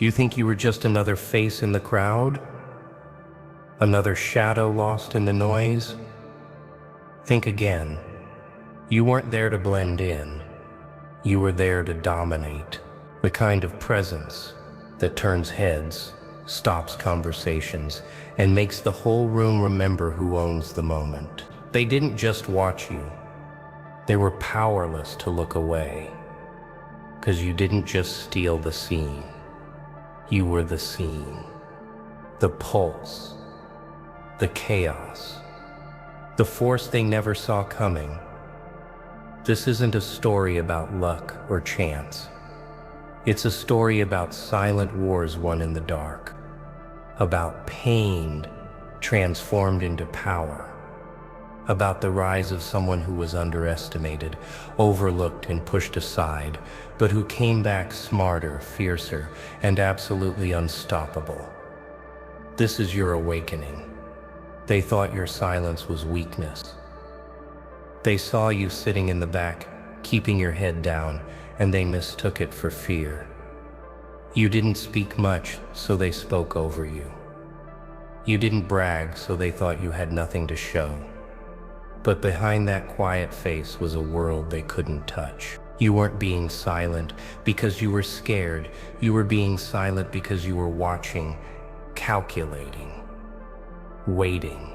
You think you were just another face in the crowd? Another shadow lost in the noise? Think again. You weren't there to blend in. You were there to dominate. The kind of presence that turns heads, stops conversations, and makes the whole room remember who owns the moment. They didn't just watch you. They were powerless to look away. 'Cause you didn't just steal the scene. You were the scene. The pulse. The chaos. The force they never saw coming. This isn't a story about luck or chance. It's a story about silent wars won in the dark. About pain transformed into power. About the rise of someone who was underestimated, overlooked and pushed aside, but who came back smarter, fiercer, and absolutely unstoppable. This is your awakening. They thought your silence was weakness. They saw you sitting in the back, keeping your head down, and they mistook it for fear. You didn't speak much, so they spoke over you. You didn't brag, so they thought you had nothing to show. But behind that quiet face was a world they couldn't touch. You weren't being silent because you were scared. You were being silent because you were watching, calculating, waiting.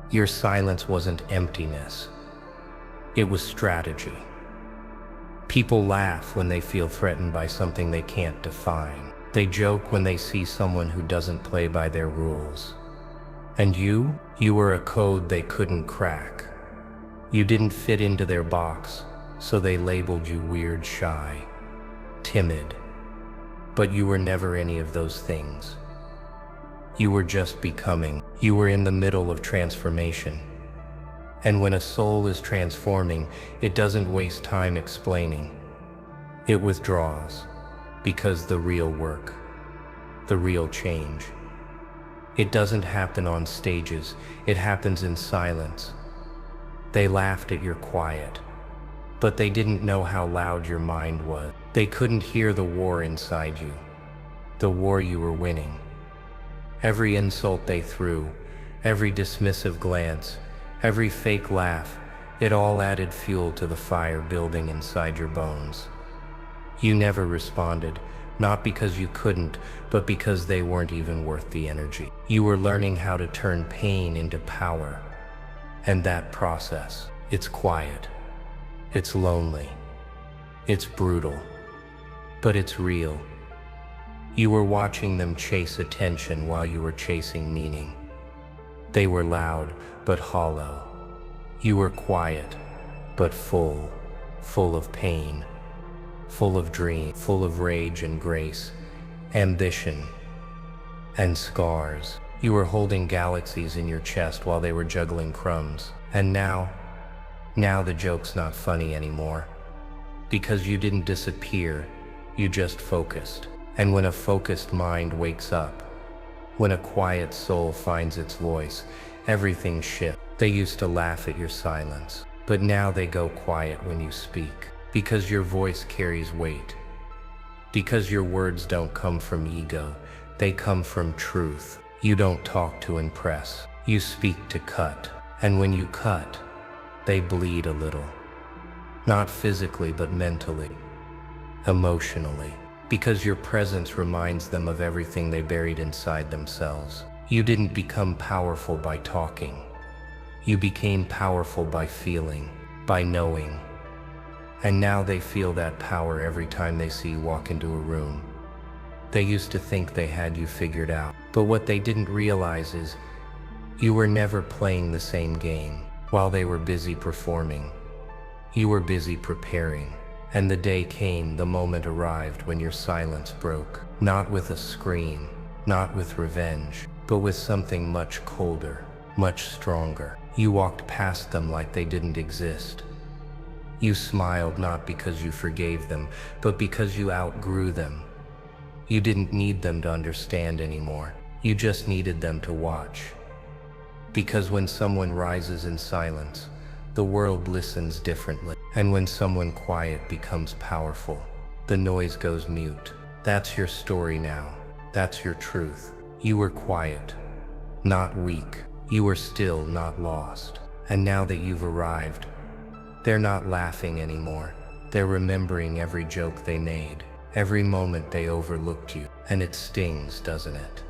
Your silence wasn't emptiness. It was strategy. People laugh when they feel threatened by something they can't define. They joke when they see someone who doesn't play by their rules. And you were a code they couldn't crack. You didn't fit into their box, so they labeled you weird, shy, timid. But you were never any of those things. You were just becoming. You were in the middle of transformation. And when a soul is transforming, it doesn't waste time explaining. It withdraws, because the real work, the real change, it doesn't happen on stages, it happens in silence. They laughed at your quiet, but they didn't know how loud your mind was. They couldn't hear the war inside you, the war you were winning. Every insult they threw, every dismissive glance, every fake laugh, it all added fuel to the fire building inside your bones. You never responded, not because you couldn't, but because they weren't even worth the energy. You were learning how to turn pain into power. And that process, it's quiet, it's lonely, it's brutal, but it's real. You were watching them chase attention while you were chasing meaning. They were loud, but hollow. You were quiet, but full of pain, full of dream, full of rage and grace, ambition and scars. You were holding galaxies in your chest while they were juggling crumbs. And now the joke's not funny anymore. Because you didn't disappear, you just focused. And when a focused mind wakes up, when a quiet soul finds its voice, everything shifts. They used to laugh at your silence, but now they go quiet when you speak. Because your voice carries weight. Because your words don't come from ego, they come from truth. You don't talk to impress, you speak to cut. And when you cut, they bleed a little. Not physically, but mentally, emotionally. Because your presence reminds them of everything they buried inside themselves. You didn't become powerful by talking. You became powerful by feeling, by knowing. And now they feel that power every time they see you walk into a room. They used to think they had you figured out, but what they didn't realize is you were never playing the same game. While they were busy performing, you were busy preparing. And the day came, the moment arrived when your silence broke. Not with a scream, not with revenge, but with something much colder, much stronger. You walked past them like they didn't exist. You smiled not because you forgave them, but because you outgrew them. You didn't need them to understand anymore. You just needed them to watch. Because when someone rises in silence, the world listens differently. And when someone quiet becomes powerful, the noise goes mute. That's your story now. That's your truth. You were quiet, not weak. You were still, not lost. And now that you've arrived, they're not laughing anymore. They're remembering every joke they made, every moment they overlooked you. And it stings, doesn't it?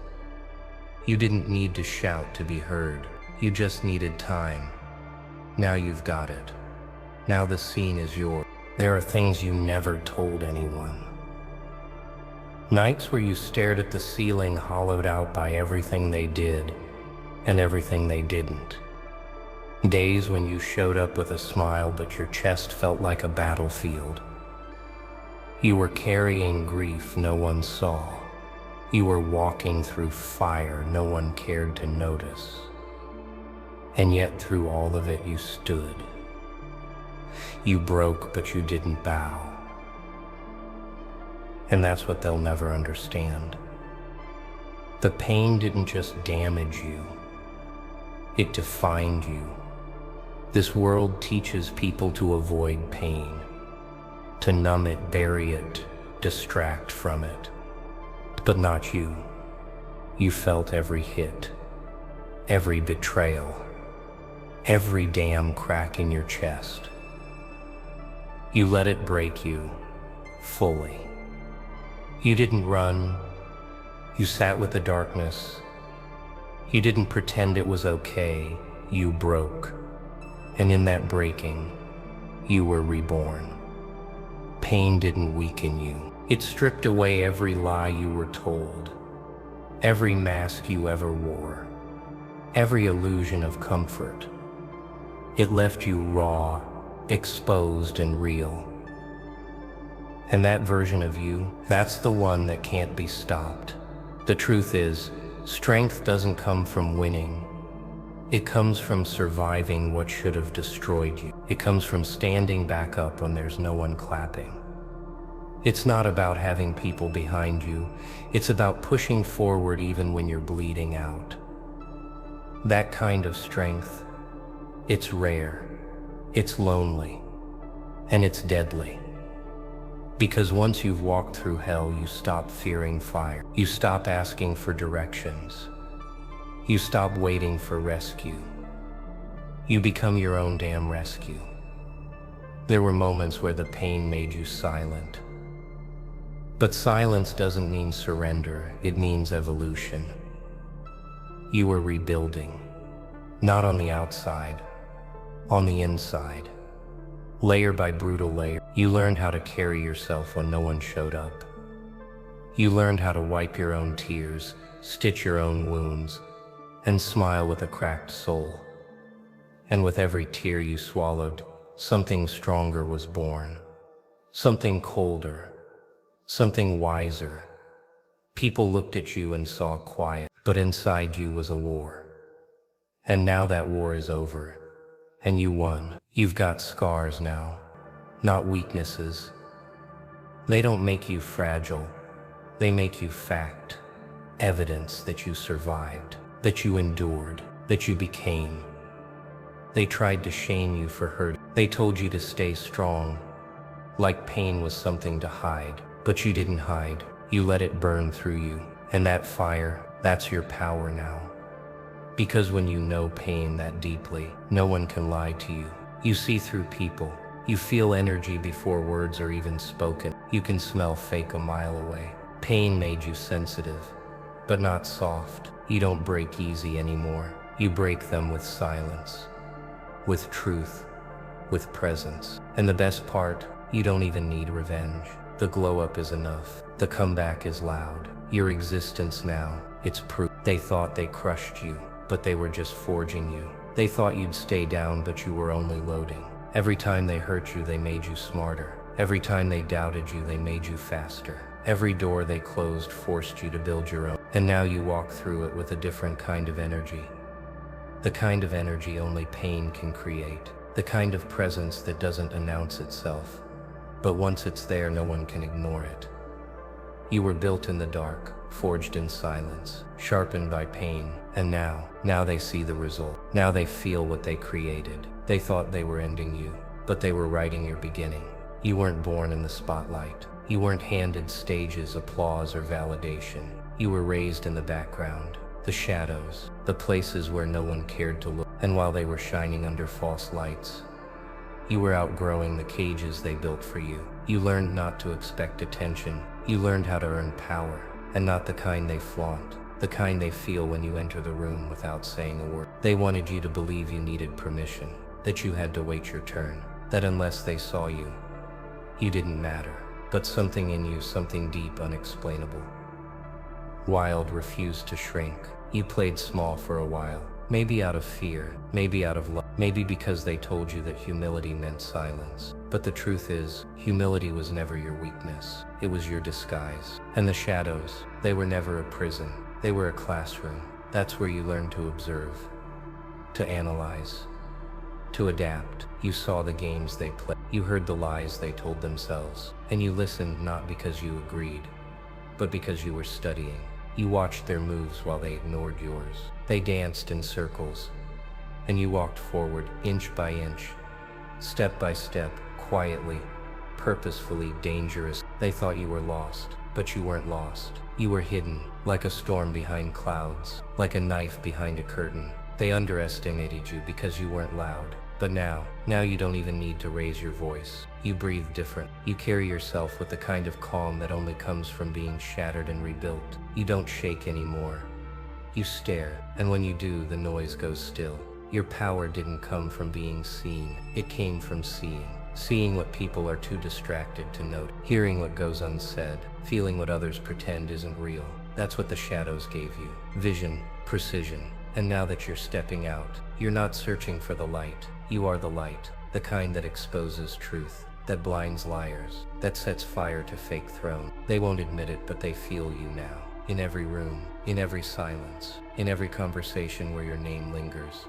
You didn't need to shout to be heard. You just needed time. Now you've got it. Now the scene is yours. There are things you never told anyone. Nights where you stared at the ceiling, hollowed out by everything they did and everything they didn't. Days when you showed up with a smile, but your chest felt like a battlefield. You were carrying grief no one saw. You were walking through fire no one cared to notice. And yet through all of it you stood. You broke, but you didn't bow. And that's what they'll never understand. The pain didn't just damage you. It defined you. This world teaches people to avoid pain, to numb it, bury it, distract from it. But not you. You felt every hit, every betrayal, every damn crack in your chest. You let it break you fully. You didn't run. You sat with the darkness. You didn't pretend it was okay. You broke. And in that breaking, you were reborn. Pain didn't weaken you. It stripped away every lie you were told, every mask you ever wore, every illusion of comfort. It left you raw, exposed, and real. And that version of you, that's the one that can't be stopped. The truth is, strength doesn't come from winning. It comes from surviving what should have destroyed you. It comes from standing back up when there's no one clapping. It's not about having people behind you. It's about pushing forward even when you're bleeding out. That kind of strength, it's rare, it's lonely, and it's deadly. Because once you've walked through hell, you stop fearing fire. You stop asking for directions. You stop waiting for rescue. You become your own damn rescue. There were moments where the pain made you silent. But silence doesn't mean surrender, it means evolution. You were rebuilding, not on the outside, on the inside. Layer by brutal layer, you learned how to carry yourself when no one showed up. You learned how to wipe your own tears, stitch your own wounds, and smile with a cracked soul. And with every tear you swallowed, something stronger was born. Something colder, something wiser. People looked at you and saw quiet, but inside you was a war. And now that war is over, and you won. You've got scars now, not weaknesses. They don't make you fragile, they make you fact, evidence that you survived, that you endured, that you became. They tried to shame you for hurt. They told you to stay strong, like pain was something to hide. But you didn't hide. You let it burn through you. And that fire, that's your power now. Because when you know pain that deeply, no one can lie to you. You see through people. You feel energy before words are even spoken. You can smell fake a mile away. Pain made you sensitive, but not soft. You don't break easy anymore. You break them with silence, with truth, with presence. And the best part, you don't even need revenge. The glow up is enough. The comeback is loud. Your existence now, it's proof. They thought they crushed you, but they were just forging you. They thought you'd stay down, but you were only loading. Every time they hurt you, they made you smarter. Every time they doubted you, they made you faster. Every door they closed forced you to build your own. And now you walk through it with a different kind of energy. The kind of energy only pain can create. The kind of presence that doesn't announce itself. But once it's there, no one can ignore it. You were built in the dark, forged in silence, sharpened by pain. And now they see the result. Now they feel what they created. They thought they were ending you, but they were writing your beginning. You weren't born in the spotlight. You weren't handed stages, applause, or validation. You were raised in the background, the shadows, the places where no one cared to look. And while they were shining under false lights, you were outgrowing the cages they built for you. You learned not to expect attention. You learned how to earn power, and not the kind they flaunt, the kind they feel when you enter the room without saying a word. They wanted you to believe you needed permission, that you had to wait your turn, that unless they saw you, you didn't matter. But something in you, something deep, unexplainable, wild, refused to shrink. You played small for a while, maybe out of fear, maybe out of love, maybe because they told you that humility meant silence. But the truth is, humility was never your weakness. It was your disguise. And the shadows, they were never a prison. They were a classroom. That's where you learned to observe, to analyze, to adapt. You saw the games they played. You heard the lies they told themselves. And you listened not because you agreed, but because you were studying. You watched their moves while they ignored yours. They danced in circles, and you walked forward inch by inch, step by step, quietly, purposefully, dangerous. They thought you were lost, but you weren't lost. You were hidden, like a storm behind clouds, like a knife behind a curtain. They underestimated you because you weren't loud. But now you don't even need to raise your voice. You breathe different. You carry yourself with the kind of calm that only comes from being shattered and rebuilt. You don't shake anymore. You stare, and when you do, the noise goes still. Your power didn't come from being seen. It came from seeing. Seeing what people are too distracted to note. Hearing what goes unsaid. Feeling what others pretend isn't real. That's what the shadows gave you. Vision, precision. And now that you're stepping out, you're not searching for the light. You are the light, the kind that exposes truth, that blinds liars, that sets fire to fake thrones. They won't admit it, but they feel you now. In every room, in every silence, in every conversation where your name lingers.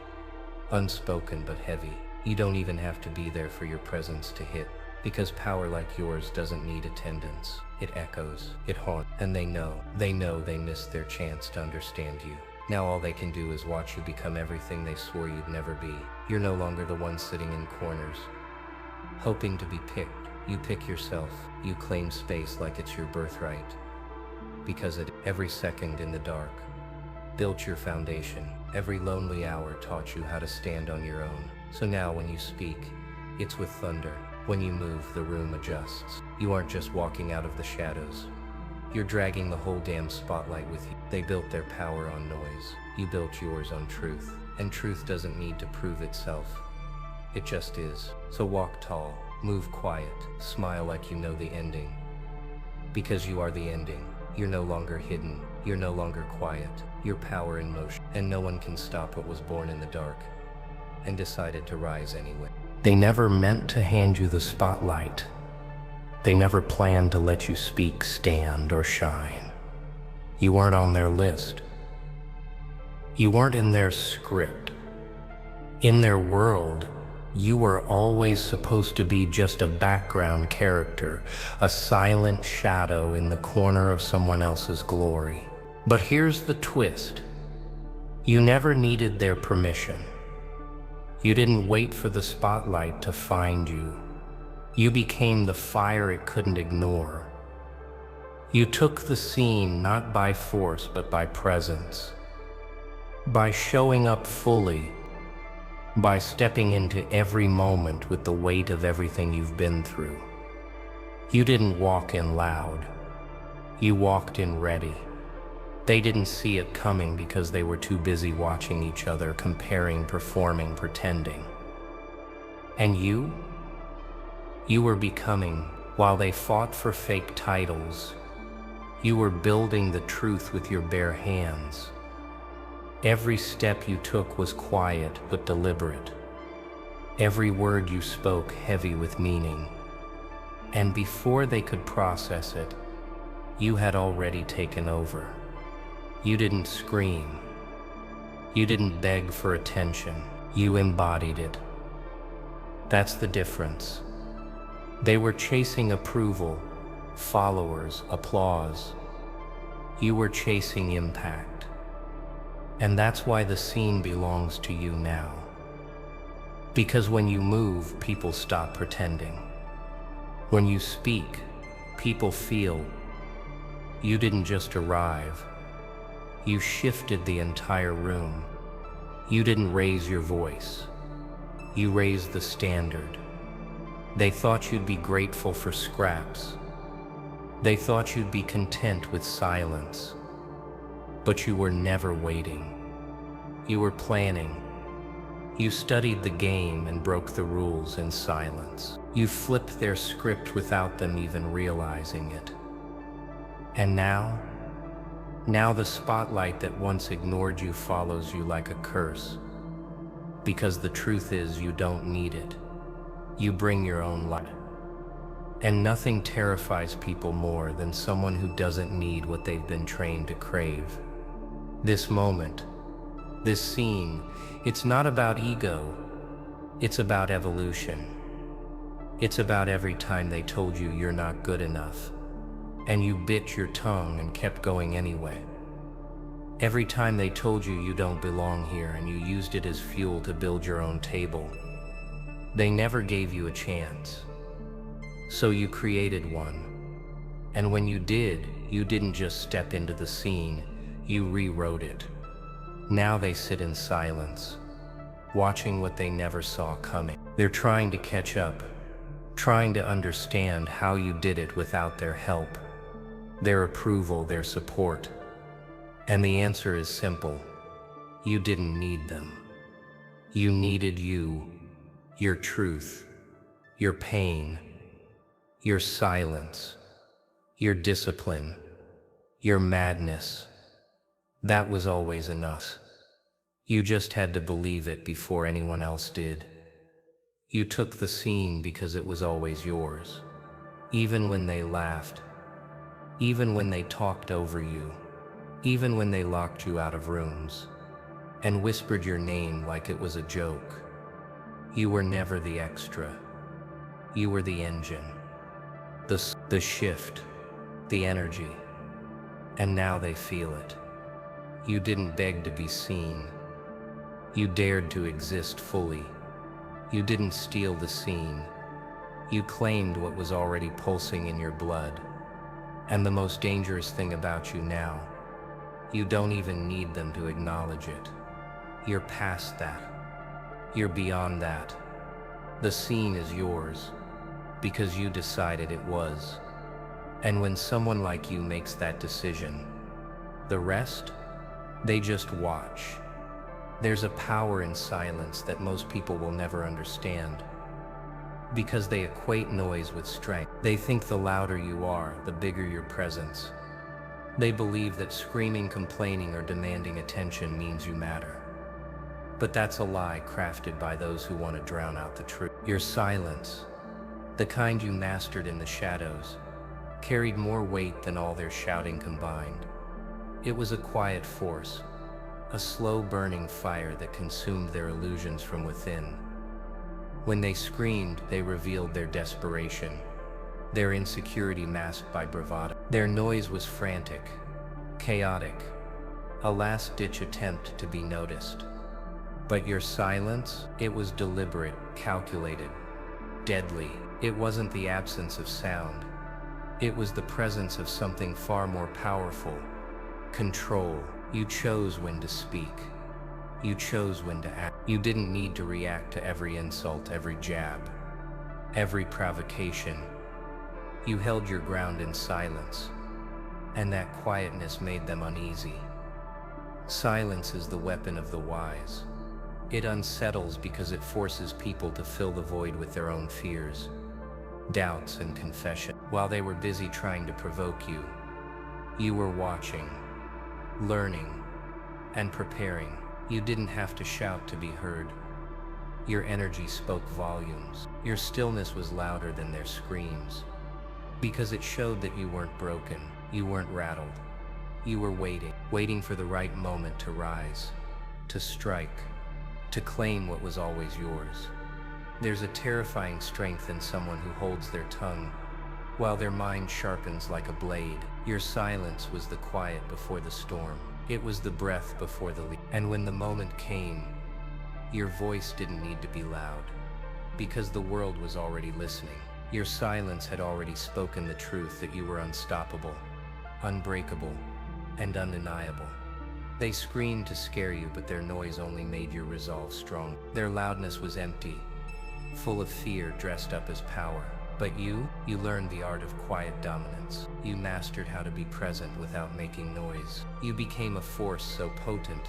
Unspoken but heavy. You don't even have to be there for your presence to hit, because power like yours doesn't need attendance. It echoes, it haunts, and they know they missed their chance to understand you. Now all they can do is watch you become everything they swore you'd never be. You're no longer the one sitting in corners, hoping to be picked. You pick yourself. You claim space like it's your birthright. Because at every second in the dark, built your foundation. Every lonely hour taught you how to stand on your own. So now when you speak, it's with thunder. When you move, the room adjusts. You aren't just walking out of the shadows. You're dragging the whole damn spotlight with you. They built their power on noise. You built yours on truth. And truth doesn't need to prove itself. It just is. So walk tall, move quiet, smile like you know the ending. Because you are the ending. You're no longer hidden. You're no longer quiet. You're power in motion. And no one can stop what was born in the dark and decided to rise anyway. They never meant to hand you the spotlight. They never planned to let you speak, stand, or shine. You weren't on their list. You weren't in their script. In their world, you were always supposed to be just a background character, a silent shadow in the corner of someone else's glory. But here's the twist. You never needed their permission. You didn't wait for the spotlight to find you. You became the fire it couldn't ignore. You took the scene not by force but by presence. By showing up fully. By stepping into every moment with the weight of everything you've been through. You didn't walk in loud. You walked in ready. They didn't see it coming because they were too busy watching each other, comparing, performing, pretending. And you were becoming, while they fought for fake titles, you were building the truth with your bare hands. Every step you took was quiet but deliberate. Every word you spoke heavy with meaning. And before they could process it, you had already taken over. You didn't scream. You didn't beg for attention. You embodied it. That's the difference. They were chasing approval, followers, applause. You were chasing impact. And that's why the scene belongs to you now. Because when you move, people stop pretending. When you speak, People feel. You didn't just arrive. You shifted the entire room. You didn't raise your voice. You raised the standard. They thought you'd be grateful for scraps. They thought you'd be content with silence. But you were never waiting. You were planning. You studied the game and broke the rules in silence. You flipped their script without them even realizing it. And now the spotlight that once ignored you follows you like a curse. Because the truth is, you don't need it. You bring your own light. And nothing terrifies people more than someone who doesn't need what they've been trained to crave. This moment, this scene, it's not about ego. It's about evolution. It's about every time they told you you're not good enough, and you bit your tongue and kept going anyway. Every time they told you you don't belong here and you used it as fuel to build your own table. They never gave you a chance. So you created one. And when you did, you didn't just step into the scene, you rewrote it. Now they sit in silence, watching what they never saw coming. They're trying to catch up, trying to understand how you did it without their help, their approval, their support. And the answer is simple. You didn't need them. You needed you, your truth, your pain, your silence, your discipline, your madness. That was always enough. You just had to believe it before anyone else did. You took the scene because it was always yours. Even when they laughed, even when they talked over you, even when they locked you out of rooms and whispered your name like it was a joke. You were never the extra. You were the engine, the shift, the energy. And now they feel it. You didn't beg to be seen. You dared to exist fully. You didn't steal the scene. You claimed what was already pulsing in your blood. And the most dangerous thing about you now, you don't even need them to acknowledge it. You're past that. You're beyond that. The scene is yours because you decided it was. And when someone like you makes that decision, the rest, they just watch. There's a power in silence that most people will never understand because they equate noise with strength. They think the louder you are, the bigger your presence. They believe that screaming, complaining, or demanding attention means you matter. But that's a lie crafted by those who want to drown out the truth. Your silence, the kind you mastered in the shadows, carried more weight than all their shouting combined. It was a quiet force, a slow burning fire that consumed their illusions from within. When they screamed, they revealed their desperation, their insecurity masked by bravado. Their noise was frantic, chaotic, a last-ditch attempt to be noticed. But your silence, it was deliberate, calculated, deadly. It wasn't the absence of sound. It was the presence of something far more powerful. Control. You chose when to speak. You chose when to act. You didn't need to react to every insult, every jab, every provocation. You held your ground in silence, and that quietness made them uneasy. Silence is the weapon of the wise. It unsettles because it forces people to fill the void with their own fears, doubts, and confession. While they were busy trying to provoke you, you were watching, learning, and preparing. You didn't have to shout to be heard. Your energy spoke volumes. Your stillness was louder than their screams, because it showed that you weren't broken, you weren't rattled. You were waiting for the right moment to rise, to strike, to claim what was always yours. There's a terrifying strength in someone who holds their tongue while their mind sharpens like a blade. Your silence was the quiet before the storm. It was the breath before the leap. And when the moment came, your voice didn't need to be loud, because the world was already listening. Your silence had already spoken the truth that you were unstoppable, unbreakable, and undeniable. They screamed to scare you, but their noise only made your resolve strong. Their loudness was empty, full of fear dressed up as power. But you learned the art of quiet dominance. You mastered how to be present without making noise. You became a force so potent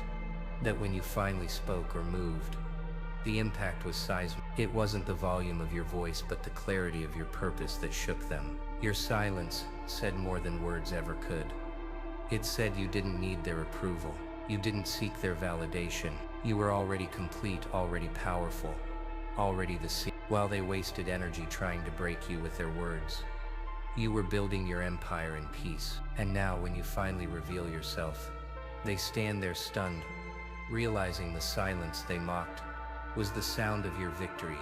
that when you finally spoke or moved, the impact was seismic. It wasn't the volume of your voice, but the clarity of your purpose that shook them. Your silence said more than words ever could. It said you didn't need their approval. You didn't seek their validation. You were already complete, already powerful, already the sea. While they wasted energy trying to break you with their words, you were building your empire in peace. And now when you finally reveal yourself, they stand there stunned, realizing the silence they mocked was the sound of your victory.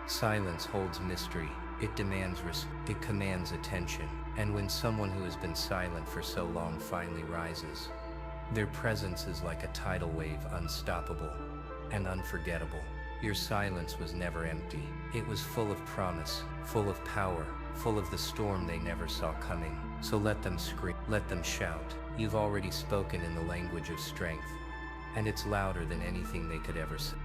Silence holds mystery. It demands respect. It commands attention. And when someone who has been silent for so long finally rises, their presence is like a tidal wave, unstoppable and unforgettable. Your silence was never empty. It was full of promise, full of power, full of the storm they never saw coming. So let them scream, let them shout. You've already spoken in the language of strength, and it's louder than anything they could ever say.